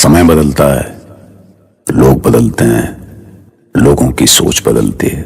समय बदलता है, लोग बदलते हैं, लोगों की सोच बदलती है,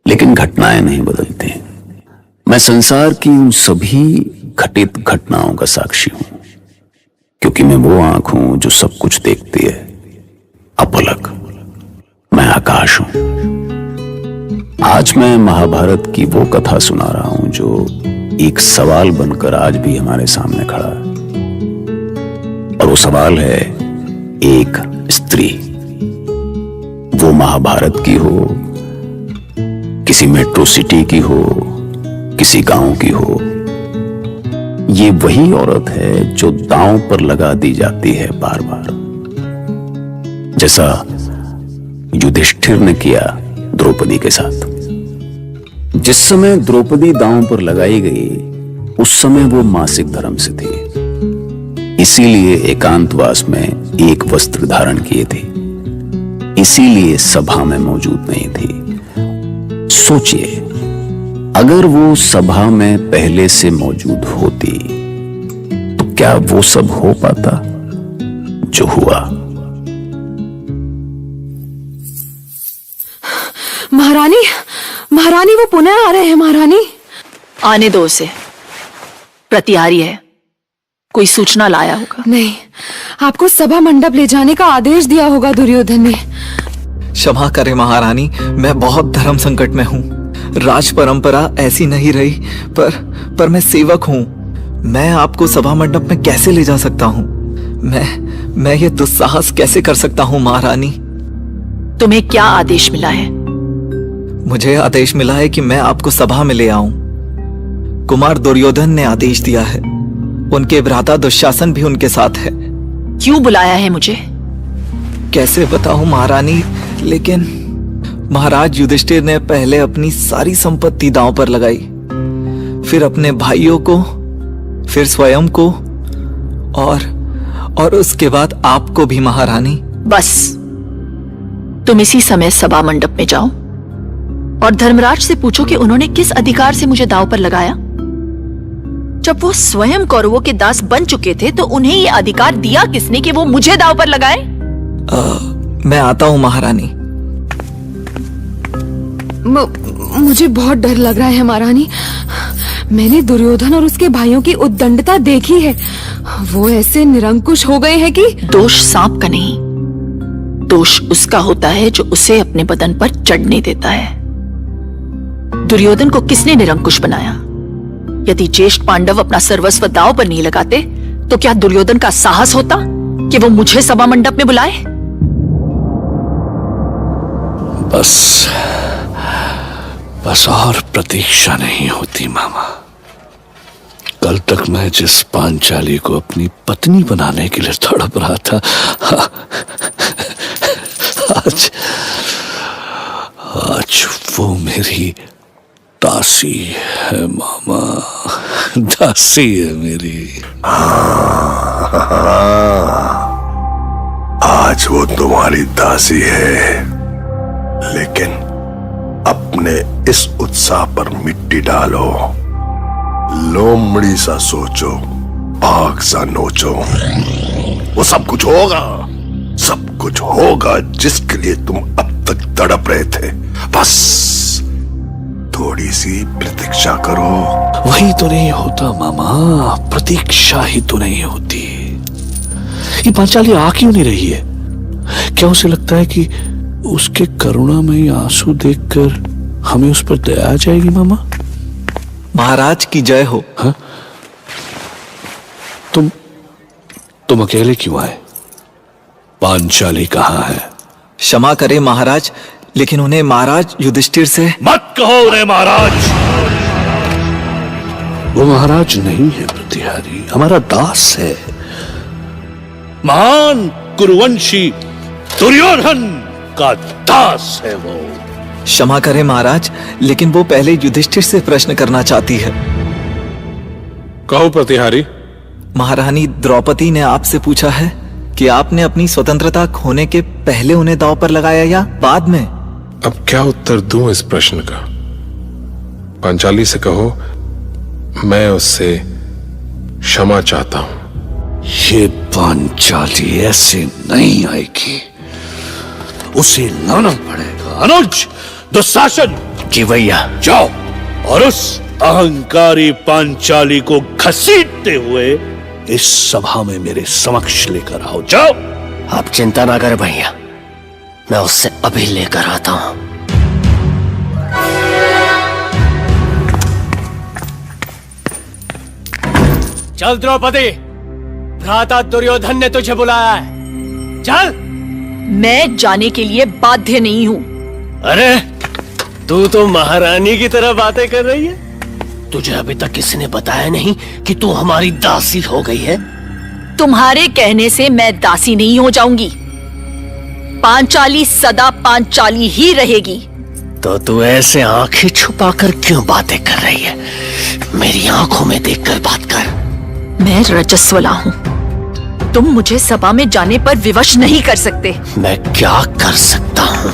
लेकिन घटनाएं नहीं बदलती। मैं संसार की उन सभी घटित घटनाओं का साक्षी हूं, क्योंकि मैं वो आंख हूं जो सब कुछ देखती है। अपलक, मैं आकाश हूं। आज मैं महाभारत की वो कथा सुना रहा हूं जो एक सवाल बनकर आज भी हमारे सामने खड़ा है। और वो सवाल है एक स्त्री, वो महाभारत की हो, किसी मेट्रो सिटी की हो, किसी गांव की हो, ये वही औरत है जो दांव पर लगा दी जाती है बार बार, जैसा युधिष्ठिर ने किया द्रौपदी के साथ। जिस समय द्रौपदी दांव पर लगाई गई उस समय वो मासिक धर्म से थी, इसीलिए एकांतवास में एक वस्त्र धारण किए थे, इसीलिए सभा में मौजूद नहीं थी। सोचिए, अगर वो सभा में पहले से मौजूद होती तो क्या वो सब हो पाता जो हुआ? महारानी, महारानी वो पुनः आ रहे हैं। महारानी, आने दो उसे, प्रतिहारी है, कोई सूचना लाया होगा। नहीं, आपको सभा मंडप ले जाने का आदेश दिया होगा दुर्योधन ने। क्षमा करें महारानी, मैं बहुत धर्म संकट में हूँ। राज परंपरा ऐसी नहीं रही, पर मैं सेवक हूँ। मैं आपको सभा मंडप में कैसे ले जा सकता हूँ? मैं ये दुस्साहस कैसे कर सकता हूँ महारानी? तुम्हें क्या आदेश मिला है? मुझे आदेश मिला है कि मैं आपको सभा में ले आऊं। कुमार दुर्योधन ने आदेश दिया है। उनके भ्राता दुशासन भी उनके साथ है। क्यों बुलाया है मुझे? कैसे बताऊं महारानी, लेकिन महाराज युधिष्ठिर ने पहले अपनी सारी संपत्ति दांव पर लगाई, फिर अपने भाइयों को, फिर स्वयं को, और उसके बाद आपको भी महारानी। बस, तुम इसी समय सभा मंडप में जाओ और धर्मराज से पूछो कि उन्होंने किस अधिकार से मुझे दांव पर लगाया। जब वो स्वयं कौरवों के दास बन चुके थे तो उन्हें ये अधिकार दिया किसने कि वो मुझे दांव पर लगाए? मैं आता हूं महारानी। मुझे बहुत डर लग रहा है महारानी। मैंने दुर्योधन और उसके भाइयों की उद्दंडता देखी है। वो ऐसे निरंकुश हो गए हैं कि दोष सांप का नहीं, दोष उसका होता है जो उसे अपने बदन पर चढ़ने देता है। दुर्योधन को किसने निरंकुश बनाया? यदि ज्येष्ठ पांडव अपना सर्वस्व दांव पर नहीं लगाते तो क्या दुर्योधन का साहस होता कि वो मुझे सभा मंडप में बुलाए? बस और प्रतीक्षा नहीं होती मामा। कल तक मैं जिस पांचाली को अपनी पत्नी बनाने के लिए तड़प रहा था, आज वो मेरी दासी है मामा, दासी है मेरी। आज वो तुम्हारी दासी है, लेकिन अपने इस उत्साह पर मिट्टी डालो। लोमड़ी सा सोचो, आग सा नोचो। वो सब कुछ होगा जिसके लिए तुम अब तक तड़प रहे थे। बस थोड़ी सी प्रतीक्षा करो। वही तो नहीं होता मामा, प्रतीक्षा ही तो नहीं होती। ये पांचाली आ क्यों नहीं रही है? क्या उसे लगता है कि उसके करुणामयी आंसू देखकर हमें उस पर दया आ जाएगी मामा? महाराज की जय हो। हाँ? तुम अकेले क्यों आए? पांचाली कहाँ है? क्षमा करें महाराज, लेकिन उन्हें महाराज युधिष्ठिर से। मत कहो उन्हें महाराज। वो महाराज नहीं है प्रतिहारी, हमारा दास है। महान कुरुवंशी दुर्योधन का दास है वो। क्षमा करें महाराज, लेकिन वो पहले युधिष्ठिर से प्रश्न करना चाहती है। कहो प्रतिहारी। महारानी द्रौपदी ने आपसे पूछा है कि आपने अपनी स्वतंत्रता खोने के पहले उन्हें दांव पर लगाया या बाद में? अब क्या उत्तर दूं इस प्रश्न का? पांचाली से कहो मैं उससे क्षमा चाहता हूं। ये पांचाली ऐसे नहीं आएगी, उसे लाना पड़ेगा। अनुज, दुशासन जी भैया। जाओ और उस अहंकारी पांचाली को घसीटते हुए इस सभा में मेरे समक्ष लेकर आओ। जाओ। आप चिंता ना करें भैया, मैं उससे अभी लेकर आता हूं। चल द्रौपदी, भ्राता दुर्योधन ने तुझे बुलाया है, चल। मैं जाने के लिए बाध्य नहीं हूं। अरे तू तो महारानी की तरह बातें कर रही है। तुझे अभी तक किसी ने बताया नहीं कि तू हमारी दासी हो गई है। तुम्हारे कहने से मैं दासी नहीं हो जाऊंगी। पांचाली सदा पांचाली ही रहेगी। तो तू ऐसे आंखें छुपाकर क्यों बातें कर रही है? मेरी आंखों में देखकर बात कर। मैं रजस्वला हूं। तुम मुझे सभा में जाने पर विवश नहीं कर सकते। मैं क्या कर सकता हूं?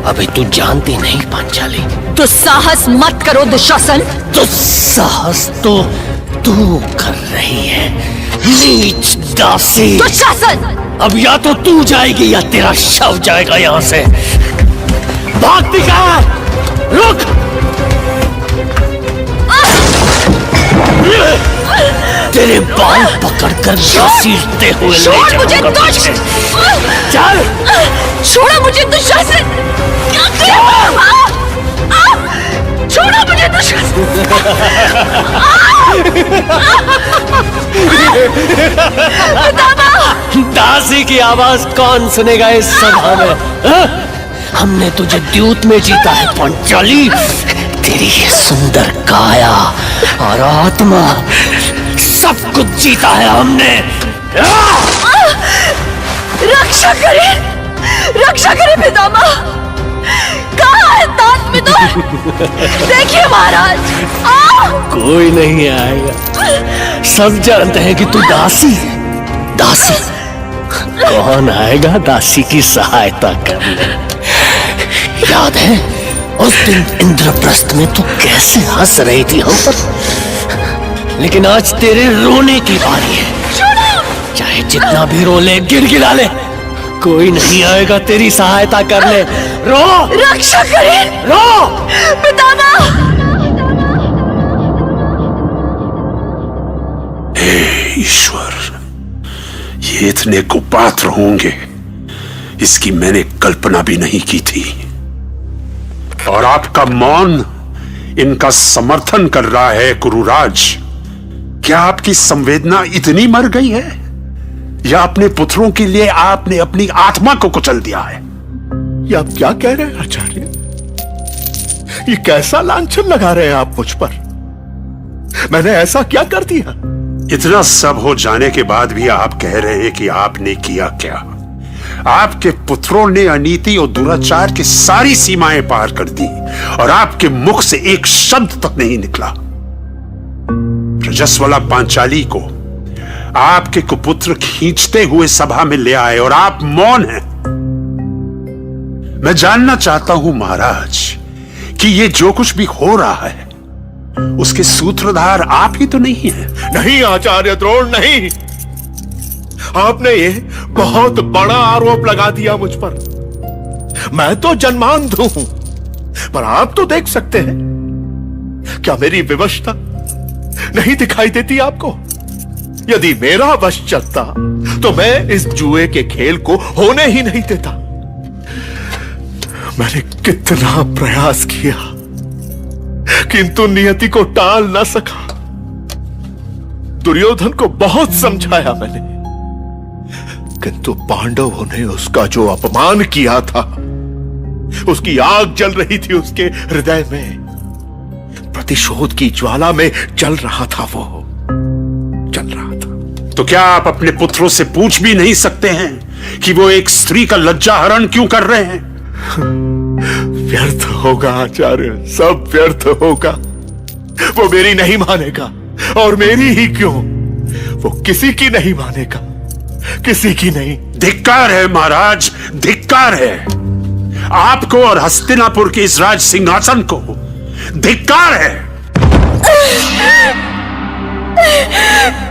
अभी तू जानती नहीं पांचाली। तो साहस मत करो दुशासन। तो साहस तो तू कर रही है, नीच दासी। दुशासन! अब या तो तू जाएगी या तेरा शव जाएगा यहाँ से। भागती कहाँ है? रुक! तेरे बाल पकड़कर घसीटते हुए ले छोड़ मुझे जाऊंगा दुष्ट! पीछे। चल! छोड़ो मुझे दुशासन! क्या कर रहे हो? छोड़ो मुझे दुशासन! दासी की आवाज कौन सुनेगा इस सभा में? हा? हमने तुझे द्यूत में जीता है पांचाली। तेरी ये सुंदर काया और आत्मा, सब कुछ जीता है हमने। रक्षा करें! रक्षा करें पितामह! कहाँ है दांत पितुर? देखिए महाराज! कोई नहीं आएगा। सब जानते हैं कि तू दासी है। दासी? कौन आएगा दासी की सहायता करने? याद है उस दिन इंद्रप्रस्थ में तू कैसे हंस रही थी हम पर? लेकिन आज तेरे रोने की बारी है। चाहे जितना भी रो ले, गिड़गिड़ा ले, कोई नहीं आएगा तेरी सहायता करने। रो! रक्षा करें! रो! पितामह! ईश्वर, ये इतने कुपात्र होंगे, इसकी मैंने कल्पना भी नहीं की थी। और आपका मौन इनका समर्थन कर रहा है कुरुराज। क्या आपकी संवेदना इतनी मर गई है, या अपने पुत्रों के लिए आपने अपनी आत्मा को कुचल दिया है? ये आप क्या कह रहे हैं आचार्य? ये कैसा लांछन लगा रहे हैं आप मुझ पर? मैंने ऐसा क्या कर दिया? इतना सब हो जाने के बाद भी आप कह रहे हैं कि आपने किया क्या? आपके पुत्रों ने अनीति और दुराचार की सारी सीमाएं पार कर दी, और आपके मुख से एक शब्द तक नहीं निकला। रजस्वला पांचाली को आपके कुपुत्र खींचते हुए सभा में ले आए, और आप मौन हैं। मैं जानना चाहता हूं महाराज कि ये जो कुछ भी हो रहा है, उसके सूत्रधार आप ही तो नहीं हैं? नहीं आचार्य द्रोण, नहीं। आपने ये बहुत बड़ा आरोप लगा दिया मुझ पर। मैं तो जन्मांध हूं, पर आप तो देख सकते हैं। क्या मेरी विवशता नहीं दिखाई देती आपको? यदि मेरा वश चलता तो मैं इस जुए के खेल को होने ही नहीं देता। मैंने कितना प्रयास किया, किंतु नियति को टाल न सका। दुर्योधन को बहुत समझाया मैंने, किंतु पांडवों ने उसका जो अपमान किया था, उसकी आग जल रही थी उसके हृदय में। प्रतिशोध की ज्वाला में जल रहा था, वो जल रहा था। तो क्या आप अपने पुत्रों से पूछ भी नहीं सकते हैं कि वो एक स्त्री का लज्जा हरण क्यों कर रहे हैं? व्यर्थ होगा आचार्य, सब व्यर्थ होगा। वो मेरी नहीं मानेगा, और मेरी ही क्यों, वो किसी की नहीं मानेगा, किसी की नहीं। धिक्कार है महाराज, धिक्कार है आपको और हस्तिनापुर के इस राज सिंहासन को। धिक्कार है।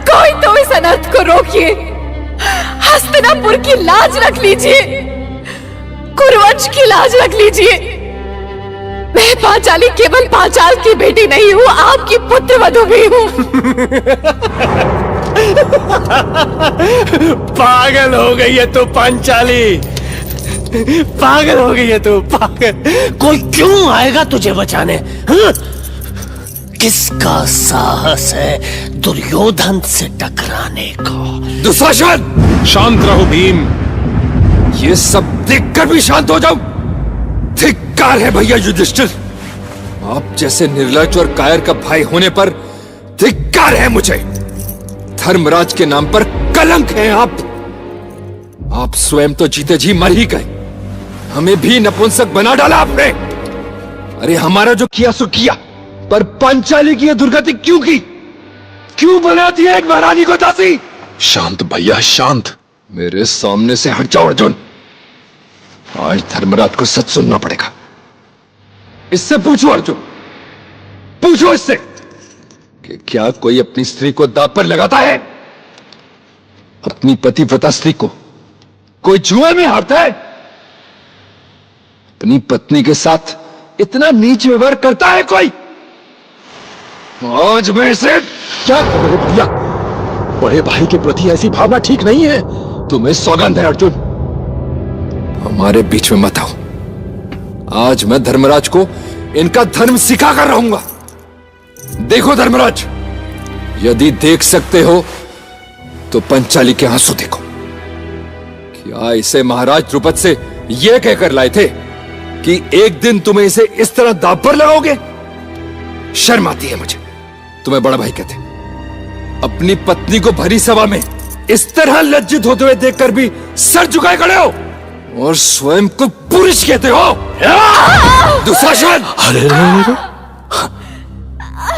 कोई तो इस अनर्थ को रोकिए। हस्तिनापुर की लाज रख लीजिए, कुरुवंश की लाज रख लीजिए। मैं पांचाली केवल पांचाल की बेटी नहीं हूँ, आपकी पुत्रवधू भी हूँ। पागल हो गई है तू पांचाली, पागल हो गई है तू, पागल। कोई क्यों आएगा तुझे बचाने? हाँ? किसका साहस है दुर्योधन से टकराने का? दुशासन! शांत रहो भीम। ये सब देखकर भी शांत हो जाओ। धिक्कार है भैया युधिष्ठिर, आप जैसे निर्लज और कायर का भाई होने पर धिक्कार है मुझे। धर्मराज के नाम पर कलंक है आप स्वयं तो जीते जी मर ही गए, हमें भी नपुंसक बना डाला आपने। अरे हमारा जो किया सो किया, पर पांचाली की यह दुर्गति क्यों की? क्यों बना दिया एक महारानी को दासी? शांत भैया शांत। मेरे सामने से हट जाओ अर्जुन, आज धर्मराज को सच सुनना पड़ेगा। इससे पूछो अर्जुन, पूछो इससे कि क्या कोई अपनी स्त्री को दांव पर लगाता है? अपनी पतिव्रता स्त्री को कोई जुए में हारता है? अपनी पत्नी के साथ इतना नीच व्यवहार करता है कोई? आज मैं इसे क्या कर रहे भैया? बड़े भाई के प्रति ऐसी भावना ठीक नहीं है। तुम्हें सौगंध है अर्जुन, हमारे बीच में मत आओ। आज मैं धर्मराज को इनका धर्म सिखा कर रहूंगा। देखो धर्मराज, यदि देख सकते हो तो पंचाली के आंसू देखो। क्या इसे महाराज द्रुपद से यह कहकर लाए थे कि एक दिन तुम्हें इसे इस तरह दांव पर लगाओगे? शर्म आती है मुझे तुम्हें बड़ा भाई कहते। अपनी पत्नी को भरी सभा में इस तरह लज्जित होते हुए देखकर भी सर झुकाए खड़े हो और स्वयं को पुरुष कहते हो। दुशासन! अरे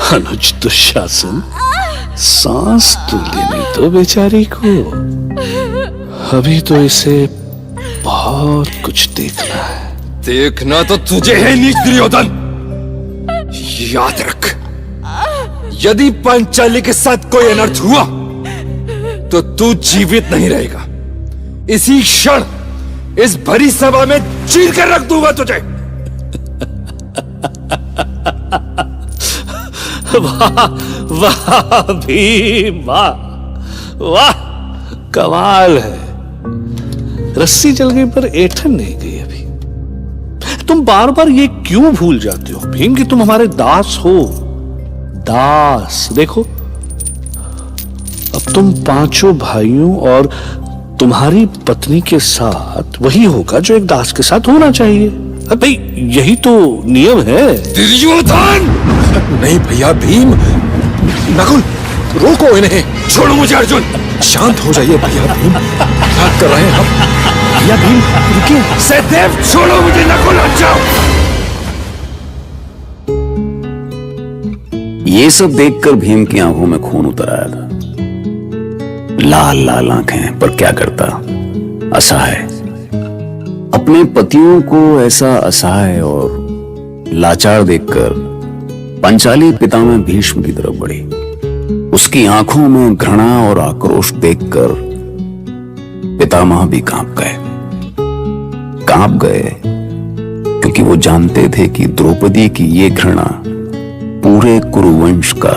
अनुज दुशासन, सांस तो लेने दो बेचारी को, अभी तो इसे बहुत कुछ देखना है। देखना तो तुझे है नीच दुर्योधन। याद रख, यदि पांचाली के साथ कोई अनर्थ हुआ तो तू जीवित नहीं रहेगा। इसी क्षण इस भरी सभा में चीर कर रख दूंगा तुझे। वाह वाह भीम, वाह वाह, कमाल है। रस्सी जल गई पर ऐंठन नहीं गई अभी। तुम बार बार ये क्यों भूल जाते हो भीम कि तुम हमारे दास हो? दास। देखो, अब तुम पांचों भाइयों और तुम्हारी पत्नी के साथ वही होगा जो एक दास के साथ होना चाहिए। भाई यही तो नियम है। दुर्योधन! नहीं भैया भीम, नकुल रोको इन्हें। छोड़ो मुझे अर्जुन। शांत हो जाइए भैया भीम, क्या कर रहे हैं हम? भैया भीम रुकिए। सहदेव छोड़ो मुझे, नकुल हट जाओ। ये सब देखकर भीम की आंखों में खून उतर आया था। लाल लाल आंखें, पर क्या करता, असहाय। अपने पतियों को ऐसा असहाय और लाचार देखकर पंचाली पितामह भीष्म की तरफ बढ़ी। उसकी आंखों में घृणा और आक्रोश देखकर पितामह भी कांप गए, क्योंकि वो जानते थे कि द्रौपदी की ये घृणा पूरे कुरुवंश का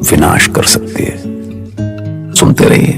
विनाश कर सकती है। सुनते रहिए।